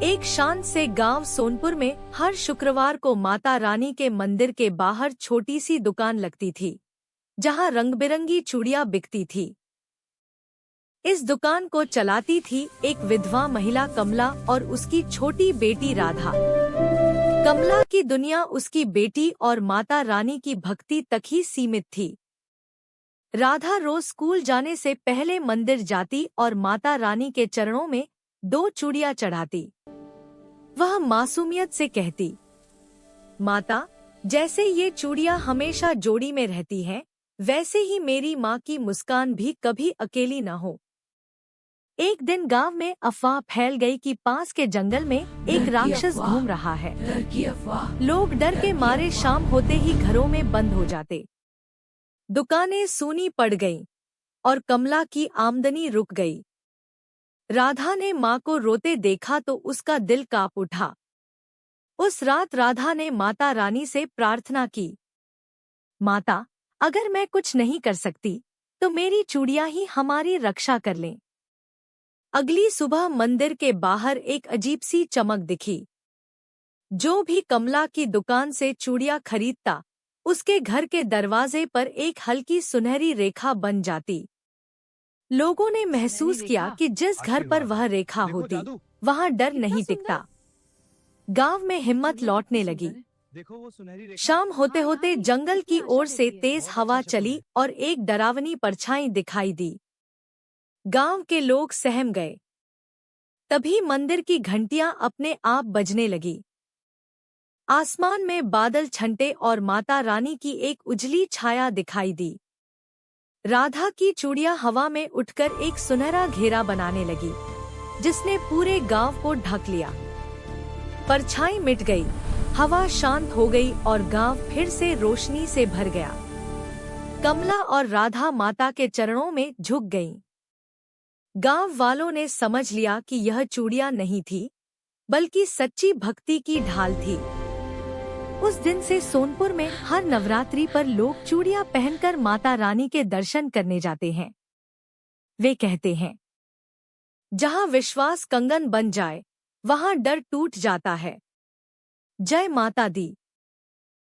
एक शांत से गांव सोनपुर में हर शुक्रवार को माता रानी के मंदिर के बाहर छोटी सी दुकान लगती थी, जहां रंग-बिरंगी चूड़ियां बिकती थी। इस दुकान को चलाती थी एक विधवा महिला कमला और उसकी छोटी बेटी राधा। कमला की दुनिया उसकी बेटी और माता रानी की भक्ति तक ही सीमित थी। राधा रोज स्कूल जाने से पहले मंदिर जाती और माता रानी के चरणों में 2 चूड़ियां चढ़ाती। वह मासूमियत से कहती, माता, जैसे ये चूड़ियां हमेशा जोड़ी में रहती हैं, वैसे ही मेरी माँ की मुस्कान भी कभी अकेली न हो। एक दिन गांव में अफवाह फैल गई कि पास के जंगल में एक राक्षस घूम रहा है। लोग डर के मारे शाम होते ही घरों में बंद हो जाते। दुकानें सूनी पड़ गईं और कमला की आमदनी रुक गई। राधा ने माँ को रोते देखा तो उसका दिल कांप उठा। उस रात राधा ने माता रानी से प्रार्थना की, माता, अगर मैं कुछ नहीं कर सकती तो मेरी चूड़ियां ही हमारी रक्षा कर लें। अगली सुबह मंदिर के बाहर एक अजीब सी चमक दिखी। जो भी कमला की दुकान से चूड़ियां खरीदता, उसके घर के दरवाजे पर एक हल्की सुनहरी रेखा बन जाती। लोगों ने महसूस किया कि जिस घर पर वह रेखा होती, वहां डर नहीं टिकता। गांव में हिम्मत लौटने लगी। शाम होते होते जंगल की ओर से तेज हवा चली और एक डरावनी परछाई दिखाई दी। गांव के लोग सहम गए। तभी मंदिर की घंटियां अपने आप बजने लगी। आसमान में बादल छंटे और माता रानी की एक उजली छाया दिखाई दी। राधा की चूड़ियां हवा में उठकर एक सुनहरा घेरा बनाने लगी, जिसने पूरे गांव को ढक लिया। परछाई मिट गई, हवा शांत हो गई और गांव फिर से रोशनी से भर गया। कमला और राधा माता के चरणों में झुक गईं। गांव वालों ने समझ लिया कि यह चूड़ियां नहीं थी, बल्कि सच्ची भक्ति की ढाल थी। उस दिन से सोनपुर में हर नवरात्रि पर लोग चूड़ियां पहनकर माता रानी के दर्शन करने जाते हैं। वे कहते हैं, जहां विश्वास कंगन बन जाए, वहां डर टूट जाता है। जय माता दी।